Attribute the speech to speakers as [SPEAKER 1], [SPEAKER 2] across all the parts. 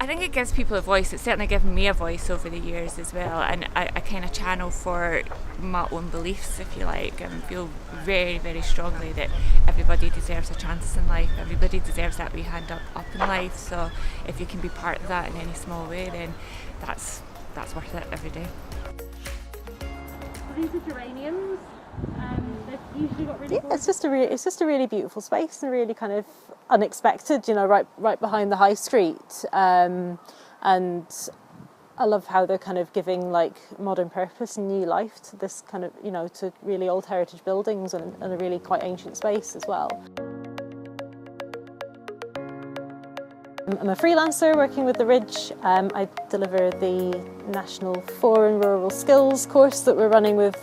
[SPEAKER 1] think it gives people a voice. It's certainly given me a voice over the years as well, and I kind of channel for my own beliefs, if you like, and feel very, very strongly that everybody deserves a chance in life. Everybody deserves that wee hand up in life. So if you can be part of that in any small way, then that's worth it every day.
[SPEAKER 2] These are geraniums. They've usually got really
[SPEAKER 3] it's just a really beautiful space and really kind of unexpected, you know, right behind the high street, and I love how they're kind of giving like modern purpose and new life to this kind of, you know, to really old heritage buildings and a really quite ancient space as well. I'm a freelancer working with the Ridge. I deliver the National Foreign Rural Skills course that we're running with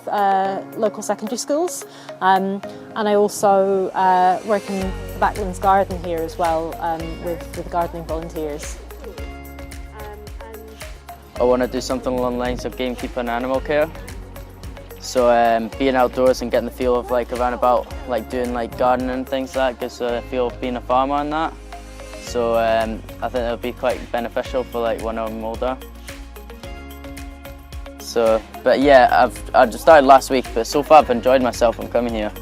[SPEAKER 3] local secondary schools, and I also work in the Backlands Garden here as well with gardening volunteers.
[SPEAKER 4] I want to do something along the lines of gamekeeper and animal care. So being outdoors and getting the feel of like around about like doing like gardening and things like that gives a feel of being a farmer and that. So I think it'll be quite beneficial for like when I'm older. So, but yeah, I just started last week, but so far I've enjoyed myself from coming here.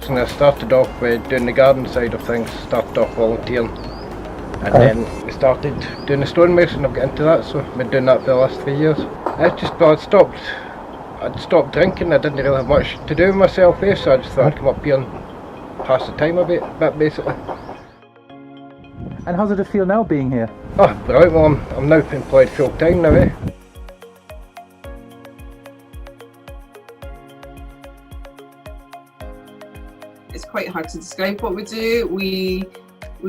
[SPEAKER 5] And I started off with doing the garden side of things, started off volunteering, and then we started doing the stonemason. I've got into that, so I've been doing that for the last 3 years. I'd stopped drinking. I didn't really have much to do with myself here, so I just thought I'd come up here and pass the time a bit basically.
[SPEAKER 6] And how does it feel now being here?
[SPEAKER 5] Oh, right, well I'm now employed full time now, eh?
[SPEAKER 7] It's quite hard to describe what we do. We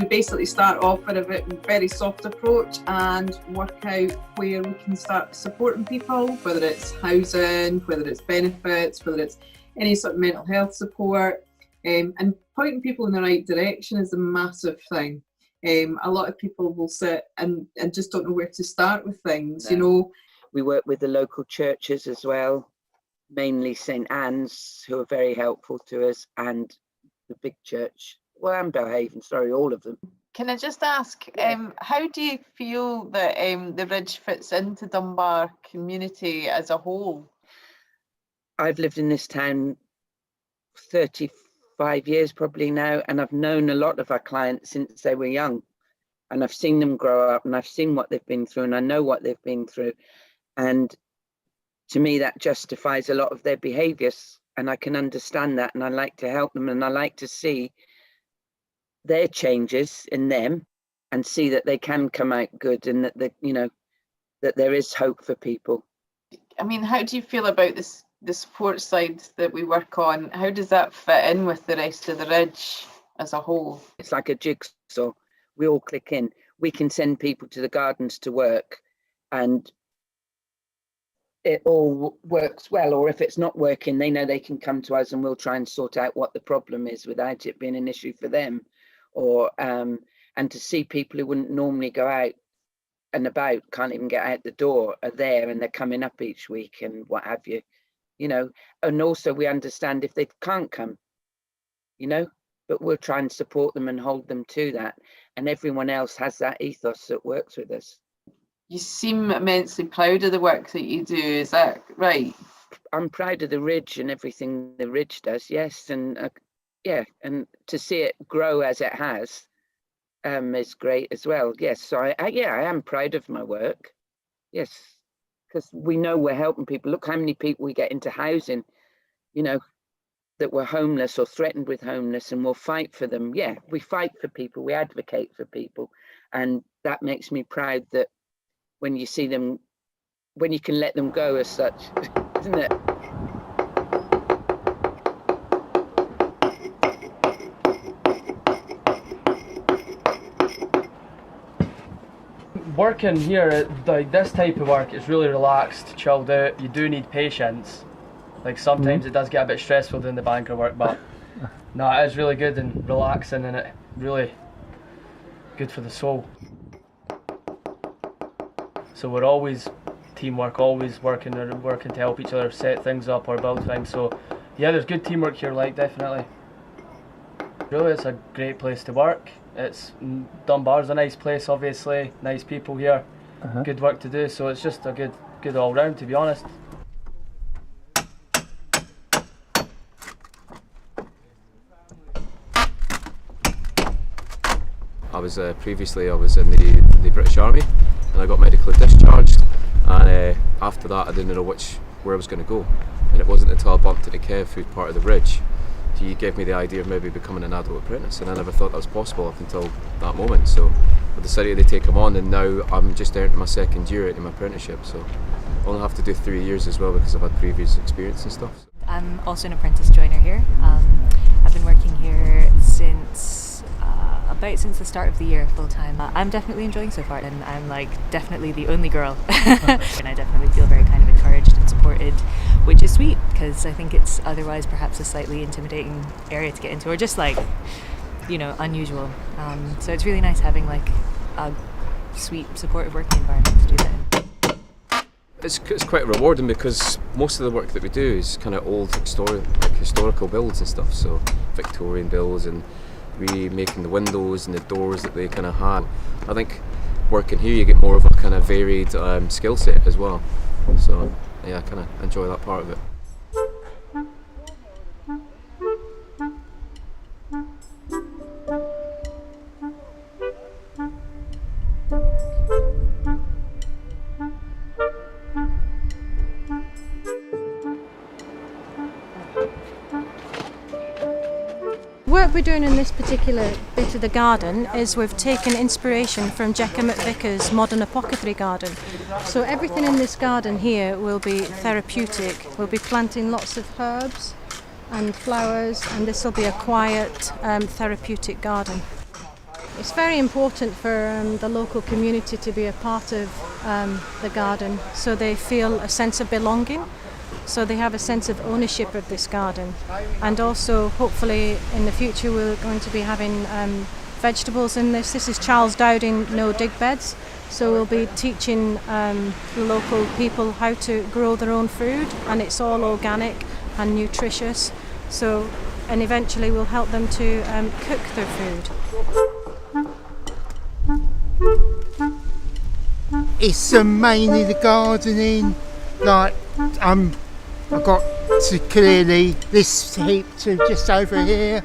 [SPEAKER 7] basically start off with a very soft approach and work out where we can start supporting people, whether it's housing, whether it's benefits, whether it's any sort of mental health support. And pointing people in the right direction is a massive thing. A lot of people will sit and just don't know where to start with things, you know.
[SPEAKER 8] We work with the local churches as well, mainly St Anne's, who are very helpful to us, and the big church, well, and Belhaven, sorry, all of them.
[SPEAKER 9] Can I just ask, how do you feel that the Ridge fits into Dunbar community as a whole?
[SPEAKER 8] I've lived in this town 35 years probably now, and I've known a lot of our clients since they were young, and I've seen them grow up, and I've seen what they've been through, and I know what they've been through, and to me that justifies a lot of their behaviours, and I can understand that, and I like to help them, and I like to see their changes in them and see that they can come out good, and that that there is hope for people.
[SPEAKER 9] I mean, how do you feel about the support side that we work on? How does that fit in with the rest of the Ridge as a whole?
[SPEAKER 8] It's like a jigsaw. We all click in. We can send people to the gardens to work, and it all works well. Or if it's not working, they know they can come to us and we'll try and sort out what the problem is without it being an issue for them. Or and to see people who wouldn't normally go out and about, can't even get out the door, are there, and they're coming up each week and what have you. You know, and also we understand if they can't come, you know, but we'll try and support them and hold them to that. And everyone else has that ethos that works with us.
[SPEAKER 9] You seem immensely proud of the work that you do, is that right?
[SPEAKER 8] I'm proud of the Ridge and everything the Ridge does, yes. And yeah, and to see it grow as it has is great as well. Yes, so I am proud of my work, yes. Because we know we're helping people. Look how many people we get into housing, you know, that were homeless or threatened with homeless, and we'll fight for them. Yeah, we fight for people, we advocate for people. And that makes me proud that when you see them, when you can let them go as such, isn't it?
[SPEAKER 10] Working here, like this type of work, is really relaxed, chilled out. You do need patience. Like sometimes it does get a bit stressful doing the banker work, but no, it is really good and relaxing, and it really good for the soul. So we're always teamwork, always working to help each other set things up or build things. So yeah, there's good teamwork here, like definitely. Really, it's a great place to work. Dunbar's a nice place, obviously, nice people here, good work to do, so it's just a good all round, to be honest.
[SPEAKER 11] Previously I was in the British Army, and I got medically discharged, and after that I didn't know where I was going to go, and it wasn't until I bumped into Kev, who's part of the Ridge. He gave me the idea of maybe becoming an adult apprentice, and I never thought that was possible up until that moment. So I decided to take him on, and now I'm just entering my second year into my apprenticeship, so I only have to do 3 years as well because I've had previous experience and stuff.
[SPEAKER 12] I'm also an apprentice joiner here. I've been working here since the start of the year full time. I'm definitely enjoying so far, and I'm like definitely the only girl and I definitely feel very kind of encouraged and supported, which is sweet because I think it's otherwise perhaps a slightly intimidating area to get into, or just like, you know, unusual. So it's really nice having like a sweet supportive working environment to do that in.
[SPEAKER 11] It's quite rewarding because most of the work that we do is kind of old historical builds and stuff, so Victorian builds, and remaking the windows and the doors that they kind of had. I think working here you get more of a kind of varied skill set as well, so yeah, I kind of enjoy that part of it.
[SPEAKER 2] What we're doing in this particular bit of the garden is we've taken inspiration from Jekka McVicker's modern apothecary garden. So everything in this garden here will be therapeutic. We'll be planting lots of herbs and flowers, and this will be a quiet therapeutic garden. It's very important for the local community to be a part of the garden, so they feel a sense of belonging. So they have a sense of ownership of this garden, and also hopefully in the future we're going to be having vegetables in this. This is Charles Dowding no dig beds, so we'll be teaching the local people how to grow their own food, and it's all organic and nutritious, so, and eventually we'll help them to cook their food.
[SPEAKER 13] It's mainly the gardening, like I've got to clearly this heap to just over here.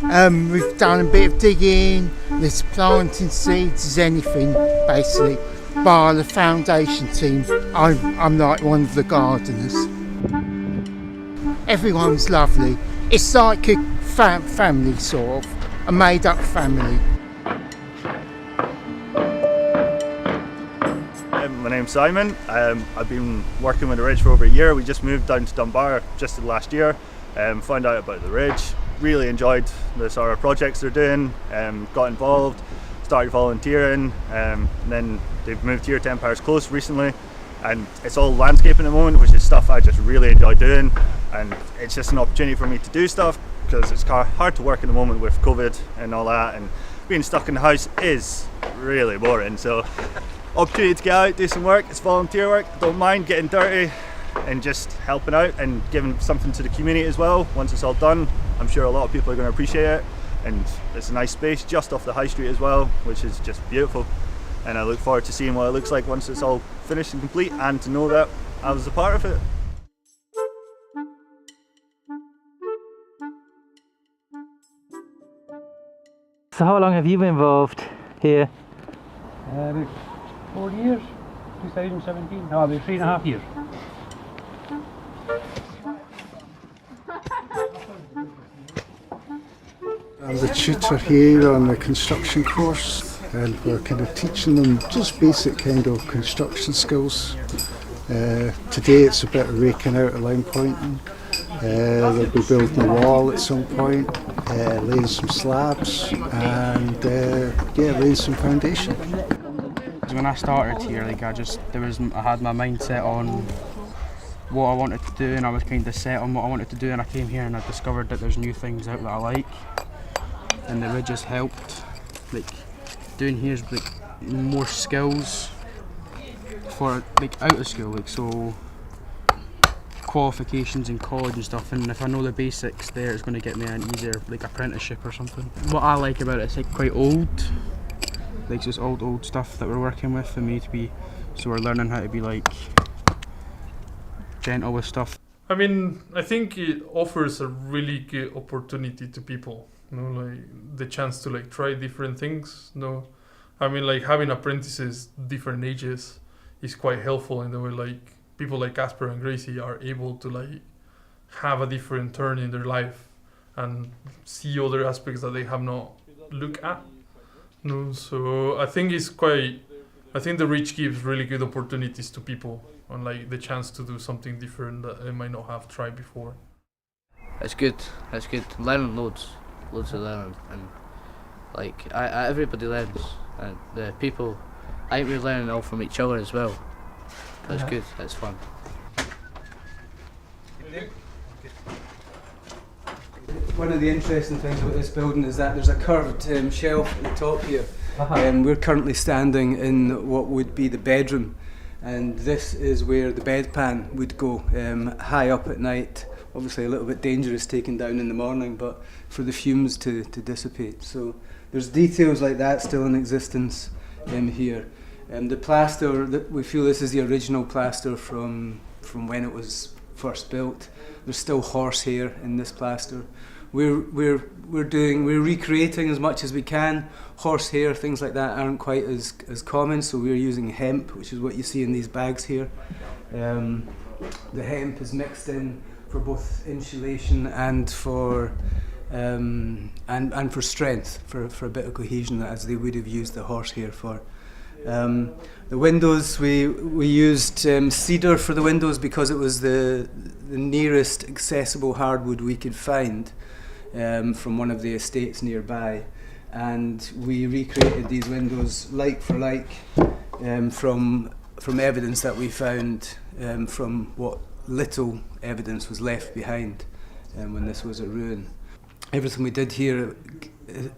[SPEAKER 13] We've done a bit of digging, there's planting seeds, there's anything basically. Bar the foundation team, I'm like one of the gardeners. Everyone's lovely. It's like a family sort of, a made up family.
[SPEAKER 14] My name's Simon. I've been working with the Ridge for over a year. We just moved down to Dunbar just last year. Found out about the Ridge. Really enjoyed the sort of projects they're doing. Got involved, started volunteering, and then they've moved here to Empire's Close recently. And it's all landscaping at the moment, which is stuff I just really enjoy doing. And it's just an opportunity for me to do stuff because it's hard to work at the moment with COVID and all that. And being stuck in the house is really boring. So opportunity to get out, do some work. It's volunteer work. Don't mind getting dirty and just helping out and giving something to the community as well. Once it's all done, I'm sure a lot of people are going to appreciate it, and it's a nice space just off the high street as well, which is just beautiful, and I look forward to seeing what it looks like once it's all finished and complete, and to know that I was a part of it.
[SPEAKER 6] So how long have you been involved here?
[SPEAKER 15] 4 years, 2017, no, about 3.5 years.
[SPEAKER 16] I'm the tutor here on the construction course, and we're kind of teaching them just basic kind of construction skills. Today it's a bit of raking out a line pointing. They'll be building a wall at some point, laying some slabs, and laying some foundation.
[SPEAKER 17] When I started here, like I had my mind set on what I wanted to do, and I was kind of set on what I wanted to do, and I came here and I discovered that there's new things out that I like, and it would just helped. Like doing here's like more skills for like out of school, like so qualifications in college and stuff, and if I know the basics there, it's going to get me an easier like apprenticeship or something. What I like about it, it's like quite old, like just old stuff that we're working with, for me to be, so we're learning how to be like gentle with stuff.
[SPEAKER 18] I mean, I think it offers a really good opportunity to people, you know, like the chance to like try different things. You know, I mean, like having apprentices different ages is quite helpful in the way like people like Casper and Gracie are able to like have a different turn in their life and see other aspects that they have not looked at. You know, so I think the Ridge gives really good opportunities to people and like the chance to do something different that they might not have tried before.
[SPEAKER 19] It's good. Learning loads of learning, and like everybody learns, and the people, I think we're learning all from each other as well. It's good. It's fun.
[SPEAKER 20] One of the interesting things about this building is that there's a curved shelf at the top here. We're currently standing in what would be the bedroom, and this is where the bedpan would go, high up at night. Obviously a little bit dangerous taken down in the morning, but for the fumes to dissipate. So there's details like that still in existence here. The plaster, we feel this is the original plaster from when it was first built. There's still horsehair in this plaster. We're recreating as much as we can. Horsehair, things like that aren't quite as common, so we're using hemp, which is what you see in these bags here. The hemp is mixed in for both insulation and for strength, for a bit of cohesion, as they would have used the horsehair for. The windows, we used cedar for the windows because it was the nearest accessible hardwood we could find from one of the estates nearby, and we recreated these windows like for like from evidence that we found from what little evidence was left behind when this was a ruin. Everything we did here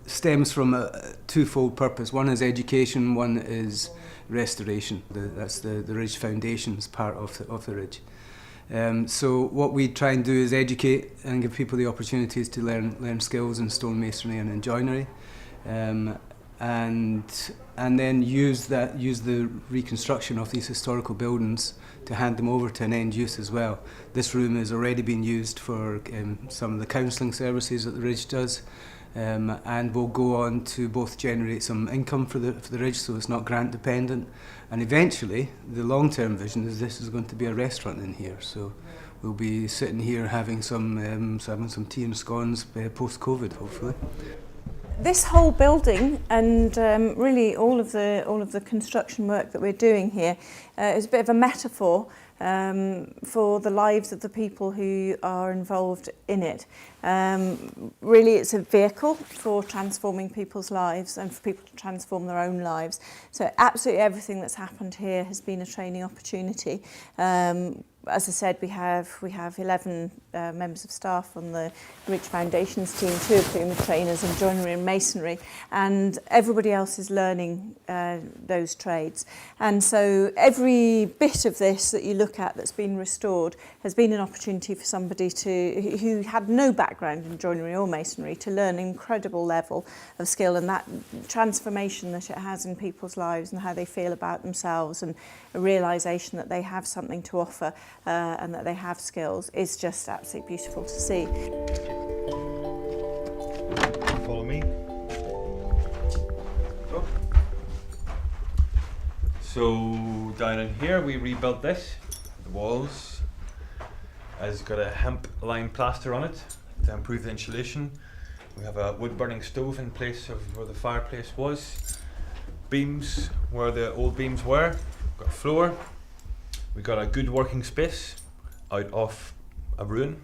[SPEAKER 20] stems from a twofold purpose. One is education, one is restoration. That's the Ridge Foundation's part of the Ridge. So what we try and do is educate and give people the opportunities to learn skills in stonemasonry and in joinery, and then use the reconstruction of these historical buildings to hand them over to an end use as well. This room has already been used for some of the counselling services that the Ridge does, and will go on to both generate some income for the Ridge, so it's not grant dependent, and eventually the long-term vision is this is going to be a restaurant in here, so we'll be sitting here having some tea and scones post-COVID, hopefully.
[SPEAKER 2] This whole building and really all of the construction work that we're doing here is a bit of a metaphor for the lives of the people who are involved in it. Really it's a vehicle for transforming people's lives and for people to transform their own lives. So absolutely everything that's happened here has been a training opportunity. As I said, we have 11 members of staff on the Ridge Foundations team, 2 of whom are trainers in joinery and masonry, and everybody else is learning those trades. And so every bit of this that you look at that's been restored has been an opportunity for somebody who had no background in joinery or masonry to learn an incredible level of skill, and that transformation that it has in people's lives and how they feel about themselves, and a realisation that they have something to offer and that they have skills is just absolutely beautiful to see.
[SPEAKER 21] Follow me. So down in here we rebuilt this. The walls has got a hemp lined plaster on it to improve the insulation. We have a wood burning stove in place of where the fireplace was. Beams where the old beams were. Got a floor. We got a good working space out of a ruin.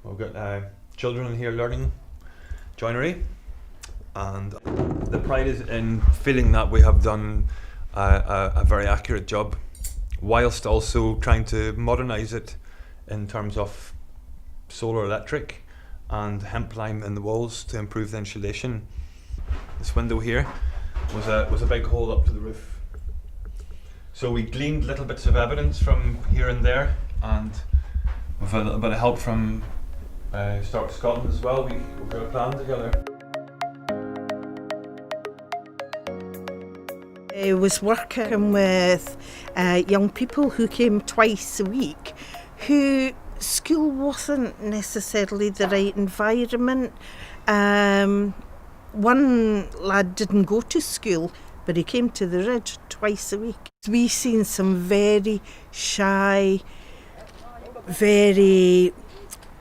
[SPEAKER 21] We've got children in here learning joinery, and the pride is in feeling that we have done a very accurate job, whilst also trying to modernise it in terms of solar electric and hemp lime in the walls to improve the insulation. This window here was a big hole up to the roof. So we gleaned little bits of evidence from here and there and with a little bit of help from Start Scotland as well. We've got a plan together.
[SPEAKER 1] I was working with young people who came twice a week, who school wasn't necessarily the right environment. One lad didn't go to school, but he came to the Ridge twice a week. We've seen some very shy, very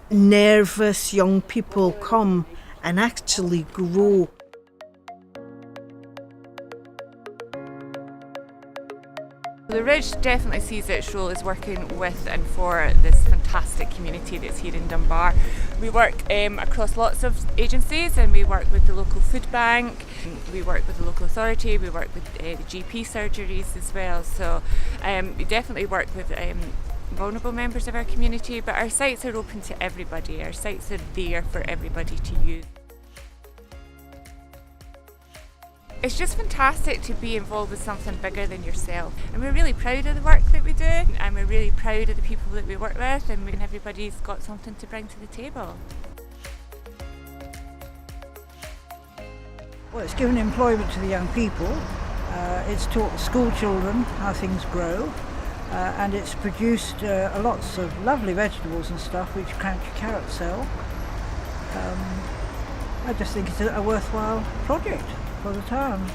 [SPEAKER 1] nervous young people come and actually grow.
[SPEAKER 22] The Ridge definitely sees its role as working with and for this fantastic community that's here in Dunbar. We work across lots of agencies, and we work with the local food bank, we work with the local authority, we work with the GP surgeries as well. So we definitely work with vulnerable members of our community, but our sites are open to everybody. Our sites are there for everybody to use. It's just fantastic to be involved with something bigger than yourself, and we're really proud of the work that we do, and we're really proud of the people that we work with, and everybody's got something to bring to the table.
[SPEAKER 23] Well, it's given employment to the young people, it's taught the school children how things grow, and it's produced lots of lovely vegetables and stuff which Cranky Carrot sell. I just think it's a worthwhile project for the town.